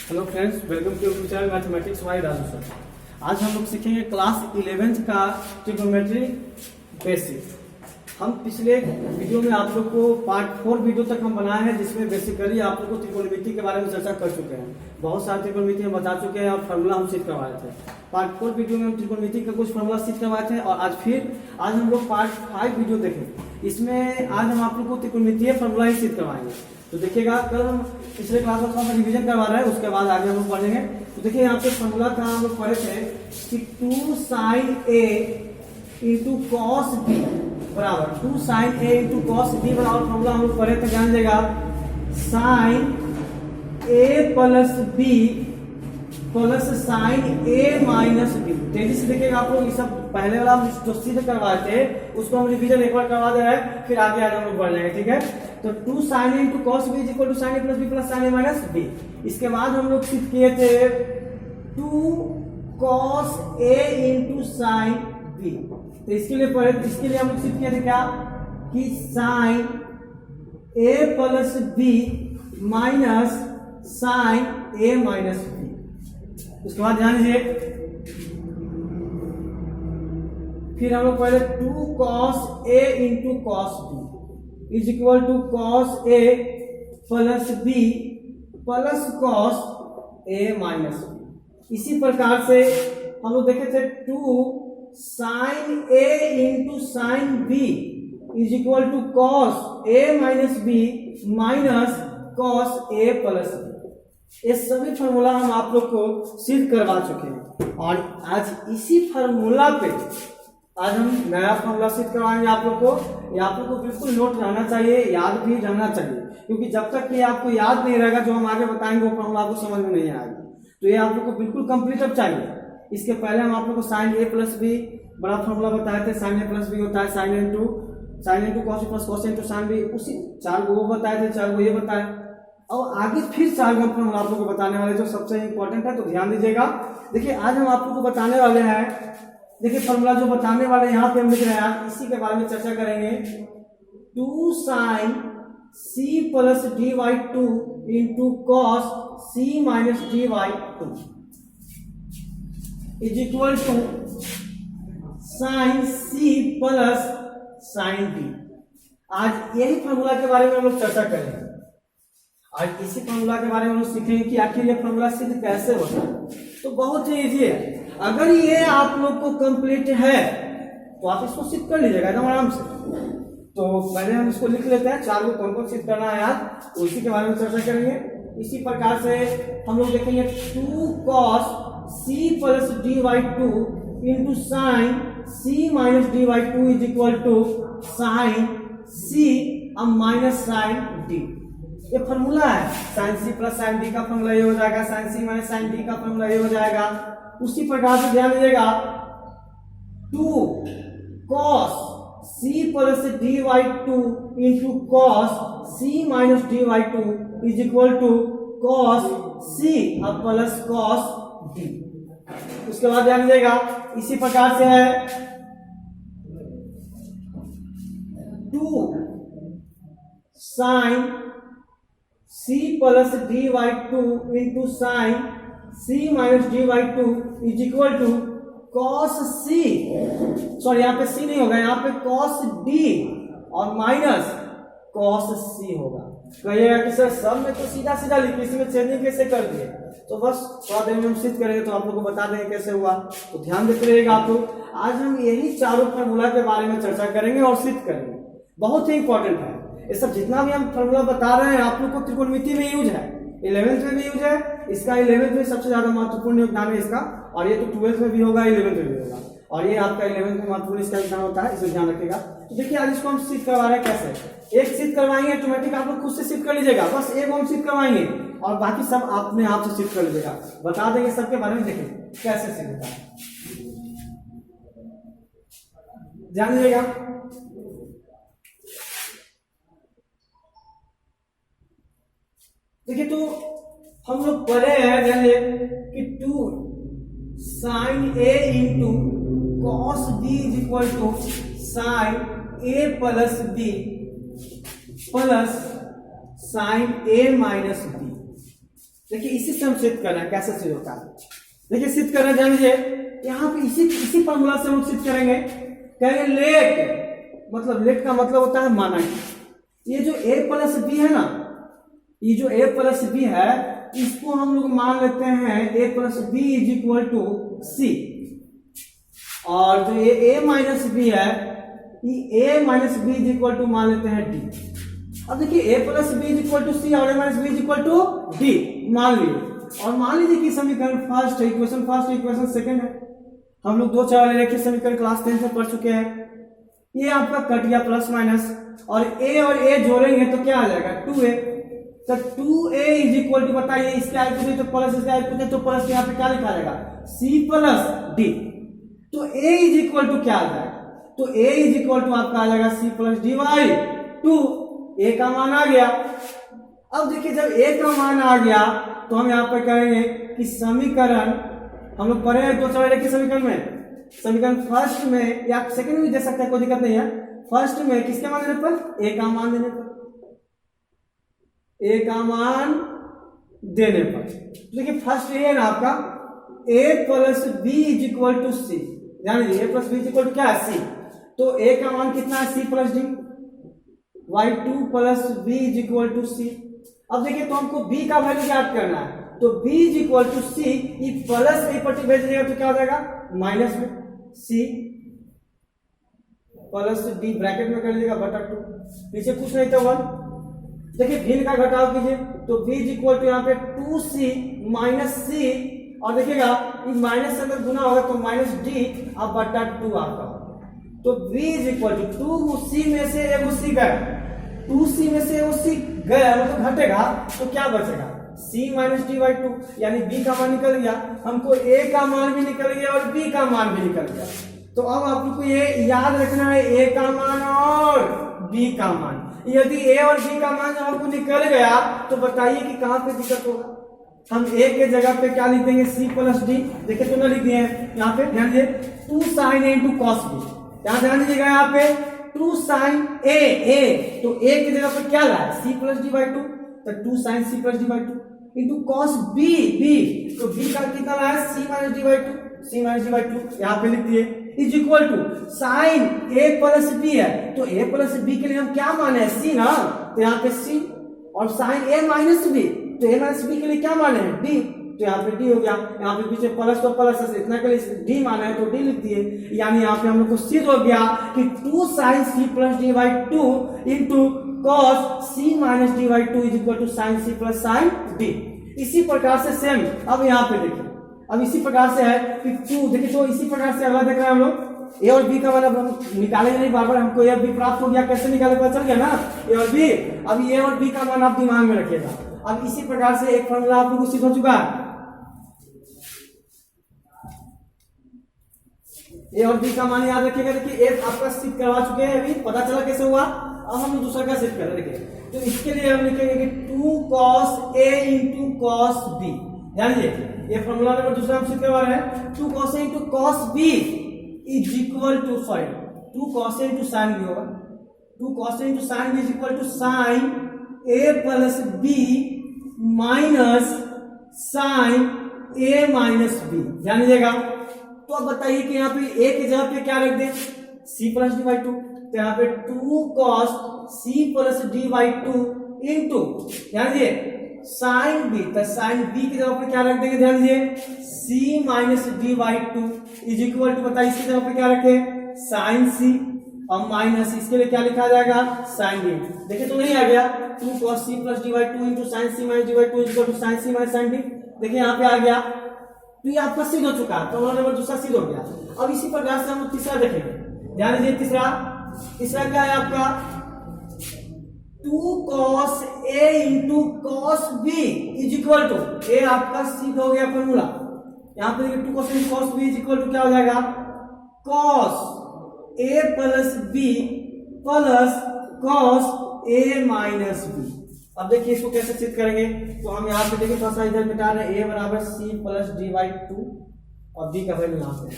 Hello friends, welcome to channel mathematics by Raju sir. आज हम लोग सीखेंगे क्लास 11th का ट्रिग्नोमेट्री बेसिक। हम पिछले वीडियो में आप लोग को पार्ट 4 वीडियो तक हम बनाए हैं, जिसमें बेसिकली आप लोग को त्रिकोणमिति के बारे में चर्चा कर चुके हैं। बहुत सारे त्रिकोणमिति हम बता चुके हैं और फार्मूला हम सीख करवाए थे। पार्ट 4 वीडियो में हम त्रिकोणमिति का कुछ फार्मूला सीख करवाए थे और आज हम लोग पार्ट 5 वीडियो देखेंगे। इसमें आज हम आप लोग को त्रिकोणमितीय फार्मूला ही सीख करवाएंगे। तो देखिएगा, कल हम पिछले क्लास में थोड़ा सा रिविजन करवा रहे हैं, उसके बाद आगे हम लोग पढ़ेंगे। तो देखिए यहाँ पे फार्मूला का हम लोग पढ़े थे कि 2 sin a into cos b बराबर 2 sin a into cos b बराबर फार्मूला हम लोग पढ़े थे। ध्यान देगा, sin a plus b plus sine a minus b। तेजी से देखिएगा आप लोग, ये सब पहले वाला हम जो सीधे करवाए थे उसको हम रिवीजन एक बार करवा दे रहे हैं, फिर आगे हम लोग बढ़ जाएंगे। ठीक है, तो 2 sin a into cos b is equal to sin a plus b plus sine a minus b। इसके बाद हम लोग सिद्ध किए थे 2 cos a into sine b। तो इसके लिए हम लोग सिद्ध किए थे क्या कि sin a plus b minus sine a minus b। उसके बाद ध्यान दीजिए, फिर हम लोग पहले 2 cos a into cos b is equal to cos a plus b plus cos a minus b। इसी प्रकार से हम लोग देखे थे 2 sin a into sine b is equal to cos a minus b minus cos a plus b। ये सभी formula हम आप लोग को सिद्ध करवा चुके हैं और आज इसी फार्मूला पे आज हम नया फार्मूला सिद्ध करवाएंगे आप लोग को। ये आप लोग को बिल्कुल नोट रहना चाहिए, याद भी रहना चाहिए, क्योंकि जब तक कि आपको याद नहीं रहेगा जो हम आगे बताएंगे वो फार्मूला आपको समझ में नहीं आएगा। तो ये आप लोग को बिल्कुल कंप्लीट अब चाहिए। इसके पहले हम आप लोग को साइन ए प्लस बी बड़ा फार्मूला बताए थे। साइन ए प्लस बी होता है sine into cos plus cos into sine B. उसी 4 को वो बताए थे, 4 को ये बताए। और आगे फिर 4 घंटे हम आप लोग को बताने वाले जो सबसे इंपॉर्टेंट है, तो ध्यान दीजिएगा। देखिए, आज हम आप लोग को बताने वाले हैं, देखिए फार्मूला जो बताने वाले यहाँ पे हम लिख रहे हैं, इसी के बारे में चर्चा करेंगे। 2 sin c plus dy 2 into cos c minus dy 2 is equal to sin c plus sin d। आज यही फार्मूला के बारे में हम लोग चर्चा करेंगे। आज इसी फार्मूला के बारे में हम लोग सीखेंगे कि आखिर ये फार्मूला सिद्ध कैसे होता है। तो बहुत ही इजी है। अगर ये आप लोग को कंप्लीट है तो आप इसको सिद्ध कर लीजिएगा एकदम आराम से। तो पहले हम इसको लिख लेते हैं, 4 को कौन कौन सिद्ध करना है आज, तो इसी के बारे में चर्चा करेंगे। इसी प्रकार से हम लोग देखेंगे 2 cos c plus dy 2 into sine c minus dy 2 is equal to sine c अब माइनस साइन d। ये फॉर्मूला है, sine c plus sine d का फॉर्मूला ये हो जाएगा, sine c minus sine d का फॉर्मूला ये हो जाएगा। उसी प्रकार से ध्यान दीजिएगा, 2 cos c plus dy 2 into cos c minus dy 2 is equal to cos c अब प्लस cos d। उसके बाद ध्यान दीजिएगा, इसी प्रकार से है 2 sin c plus dy 2 into sine c minus dy 2 is equal to cos c, sorry यहाँ पे c नहीं होगा, यहाँ पे cos d और माइनस cos c होगा। कहिएगा कि सर सब में तो सीधा सीधा लिखिए, इसमें चेंजिंग कैसे कर दिए? तो बस थोड़ा देर में हम सिद्ध करेंगे तो आप लोग को बता देंगे कैसे हुआ। तो ध्यान देते रहिएगा आप लोग। आज हम यही चारों फार्मूला के बारे में चर्चा करेंगे और सिद्ध करेंगे। बहुत ही इंपॉर्टेंट है ये सब। जितना भी हम फार्मूला बता रहे हैं आप लोग को त्रिकोणमिति में यूज है, 11th में भी यूज है इसका। 11th में सबसे ज्यादा महत्वपूर्ण योगदान है इसका, और ये तो 12th में भी होगा, 11th में भी होगा, और ये आपका 11th में महत्वपूर्ण इसका योगदान होता है, इसे ध्यान रखिएगा। तो देखिए, आज इसको हम सिद्ध करवा रहे हैं कैसे। एक सिद्ध करवाएंगे ऑटोमेटिक, आप लोग खुद से सिद्ध कर लीजिएगा। बस एक हम सिद्ध करवाएंगे और बाकी सब अपने आप से सिद्ध कर लीजिएगा। बता देंगे सबके बारे में, देखें कैसे सिद्ध होता है। ध्यान दीजिएगा, देखिए तो हम लोग पढ़े हैं कि 2 sin a into cos b is equal to sine a plus b plus sine a minus b। देखिए इसी से हम सिद्ध कर रहे हैं, कैसे सिद्ध होता है। देखिए सिद्ध कर रहे हैं, जान लीजिए यहाँ पे इसी फॉर्मूला से हम सिद्ध करेंगे। कहेंगे लेट, मतलब लेट का मतलब होता है माना। ये जो a प्लस बी है ना, ये जो a प्लस बी है, इसको हम लोग मान लेते हैं a plus B is equal to C, और जो ये a माइनस बी है, ये a minus B is equal to मान लेते हैं डी। अब देखिए a plus B is equal to C और a minus B is equal to D मान लिए, और मान लीजिए कि समीकरण फर्स्ट इक्वेशन सेकंड है। हम लोग 2 4 रेखीय समीकरण क्लास 10 में पढ़ चुके हैं। ये आपका कट गया प्लस माइनस, और a और a जोड़ेंगे तो क्या आ जाएगा 2a। तो 2a इज इक्वल टू, बताइए इसके आगे पूछे तो प्लस, इसके आगे पूछे तो प्लस, यहाँ पे क्या लिखा जाएगा c प्लस डी। तो a इज इक्वल टू क्या आ जाएगा, तो a इज इक्वल टू आपका आ जाएगा c plus d by 2। a का मान आ गया। अब देखिए जब a का मान आ गया तो हम यहाँ पर कहेंगे कि समीकरण, हम लोग पढ़े हैं 2 4 रेखीय समीकरण में, समीकरण फर्स्ट में या सेकंड में भी दे सकते हैं, कोई दिक्कत नहीं है। फर्स्ट में किसके मान देने पर, a का मान देने पर, a का मान देने पर। देखिए फर्स्ट ये है ना आपका a plus B is equal to C, यानी a plus B is equal to क्या है सी। तो a का मान कितना है c plus D, y2 plus B is equal to C. अब देखिए तो हमको b का वैल्यू ज्ञात करना है, तो b इज इक्वल टू सी, ये प्लस a पर भेज देगा तो क्या हो जाएगा माइनस में c प्लस d ब्रैकेट में कर लीजिएगा बटा 2, पीछे कुछ नहीं तो 1। देखिए भिन्न का घटाव कीजिए तो b इज इक्वल टू यहाँ पे 2c माइनस c, और देखिएगा इस माइनस से अंदर गुना होगा तो माइनस d अब बटा 2 आपका। तो b is equal to 2c में से एगो c गया, 2c में से एगो c गया मतलब घटेगा, तो क्या बचेगा c माइनस डी बाई 2, यानी b का मान निकल गया। हमको a का मान भी निकल गया और b का मान भी निकल गया। तो अब आपको ये याद रखना है a का मान और b का मान। यदि a और b का मान आपको निकल गया तो बताइए कि कहां पे दिक्कत होगा। हम a के जगह पे क्या लिख देंगे c प्लस डी। देखिए तो ना लिख दिए हैं यहाँ पे, ध्यान दीजिए 2 sin a into cos b, यहाँ ध्यान दीजिएगा यहाँ पे 2 sin a, तो a की जगह पे क्या लाया c प्लस डी बाई 2, तो 2 sin c plus d by 2 into cos b, तो b का कितना लाया c minus d by 2, c minus d by 2 यहाँ पे लिख दिए is equal to sine a plus b है, तो a प्लस b के लिए हम क्या माने हैं c ना, तो यहाँ पे c, और साइन a माइनस b, तो a माइनस b के लिए क्या माने हैं d, तो यहाँ पे d हो गया। यहाँ पे पीछे प्लस तो प्लस है, इतना के लिए d माना है तो d लिख दिए, यानी यहाँ पे हम लोग को सिद्ध हो गया कि 2 sin c plus d by 2 into cos c minus d by 2 is equal to sine c plus sine d। इसी प्रकार से सेम अब यहाँ पे देखिए, अब इसी प्रकार से है कि 2, देखिए तो इसी प्रकार से अगला देख रहे हैं हम लोग a और b का मान। अब हम निकालेंगे नहीं, बार बार हमको a और b प्राप्त हो गया, कैसे निकाले पता चल गया ना a और b। अब a और b का मान आप दिमाग में रखिएगा। अब इसी प्रकार से एक फॉर्मूला आप लोगों को सिद्ध हो चुका है, a और b का मान याद रखिएगा। देखिए a आपका सिद्ध करवा चुके हैं, अभी पता चला कैसे हुआ। अब हम दूसरा क्या सिद्ध कर रहे हैं, देखिए तो इसके लिए हम लिखेंगे कि 2 cos a into cos b। ध्यान दीजिए ये फॉर्मूला नंबर दूसरा हम सिद्ध करवा रहे हैं, 2 cos a into cos b is equal to, sorry 2 cos a into sine b होगा, 2 cos a into sine b is equal to sine a plus b minus sine a minus b। ध्यान दीजिएगा। तो अब बताइए कि यहाँ पे a की जगह पे क्या रख दें c प्लस डी बाई 2, तो यहाँ पे 2 cos c plus d by 2 into ध्यान दीजिए साइन b, तो साइन b की जगह पे क्या रख देंगे, ध्यान दीजिए c minus d by 2 is equal to, बताइए इसकी जगह पे क्या रखे साइन c और माइनस इसके लिए क्या लिखा जाएगा साइन b। देखिए तो नहीं आ गया 2 cos c plus d by 2 into sine c minus d by 2 is equal to sine c minus sine d। देखिए यहाँ पे आ गया, तो ये आपका सिद्ध हो चुका है, तो नंबर दूसरा सिद्ध हो गया। अब इसी प्रकार से हम तीसरा देखेंगे, ध्यान दीजिए तीसरा क्या है आपका 2 cos a into cos b is equal to, ए आपका सिद्ध हो गया फॉर्मूला। यहाँ पे देखिए 2 cos a into cos b is equal to क्या हो जाएगा cos a plus b plus cos a minus b। अब देखिए इसको कैसे सिद्ध करेंगे, तो हम यहाँ पे देखिए थोड़ा सा इधर मिटा रहे हैं, a बराबर c प्लस डी बाई 2 और b का वैल्यू यहाँ पे,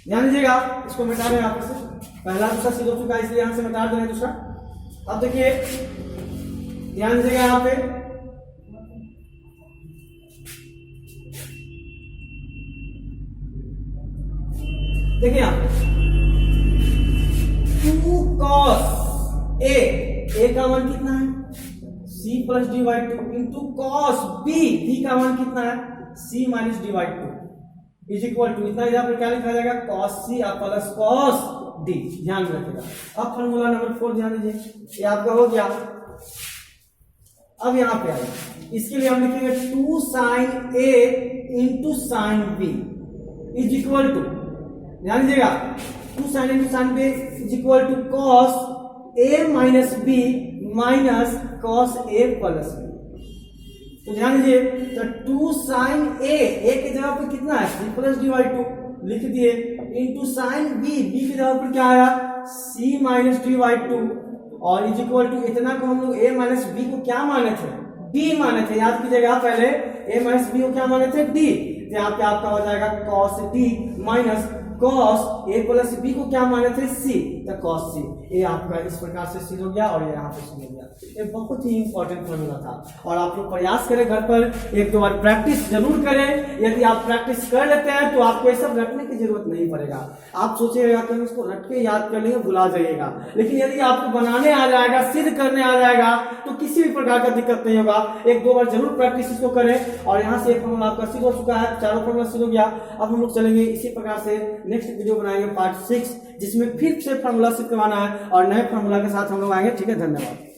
ध्यान दीजिएगा इसको मिटा रहे हैं यहाँ पे से, पहला दूसरा सिद्ध हो चुका है इसलिए यहाँ से मिटा दे रहे हैं दूसरा। अब देखिए ध्यान दीजिएगा यहाँ पे देखिए यहाँ 2 cos ए का मान कितना है c plus d by 2 into cos b का मान कितना है c minus d by 2 is equal to इतना यहाँ पर क्या लिखा जाएगा cos c plus cos d। ध्यान रखिएगा। अब फॉर्मूला नंबर 4 ध्यान दीजिए, ये आपका हो गया। अब यहाँ पे आइए, इसके लिए हम लिखेंगे 2 sin a into sine b is equal to, ध्यान दीजिएगा, 2 sin into sine b is equal to cos a minus b minus cos a plus b. तो ध्यान दीजिए, तो 2 sin a के जगह पर कितना है c प्लस डी बाई 2 लिख दिए, इंटू साइन बी की जगह पर क्या आया c माइनस डी बाई 2 और इज इक्वल टू इतना को हम लोग a माइनस बी को क्या माने थे d माने थे। याद कीजिएगा पहले a माइनस बी को क्या माने थे d, तो यहाँ पे आपका हो जाएगा cos d minus cos a plus b को क्या माने थे c, तो cos c। ये आपका इस प्रकार से c हो गया और ये यहाँ पे c हो गया। ये बहुत ही इंपॉर्टेंट फॉर्मूला था और आप लोग प्रयास करें घर पर एक दो बार प्रैक्टिस जरूर करें। यदि आप प्रैक्टिस कर लेते हैं तो आपको ये सब रटने की जरूरत नहीं पड़ेगा। आप सोचिएगा कि हम इसको रट के याद कर लेंगे, भुला जाइएगा, लेकिन यदि आपको बनाने आ जाएगा, सिद्ध करने आ जाएगा तो किसी भी प्रकार का दिक्कत नहीं होगा। एक दो बार जरूर प्रैक्टिस इसको करें। और यहाँ से एक फॉर्मूला आपका सिद्ध हो चुका है, चारों फॉर्मूला सिद्ध हो गया। अब हम लोग चलेंगे इसी प्रकार से नेक्स्ट वीडियो बनाएंगे पार्ट 6, जिसमें फिर से फॉर्मूला सिद्ध करवाना है और नए फॉर्मूला के साथ हम लोग आएंगे। ठीक है, धन्यवाद।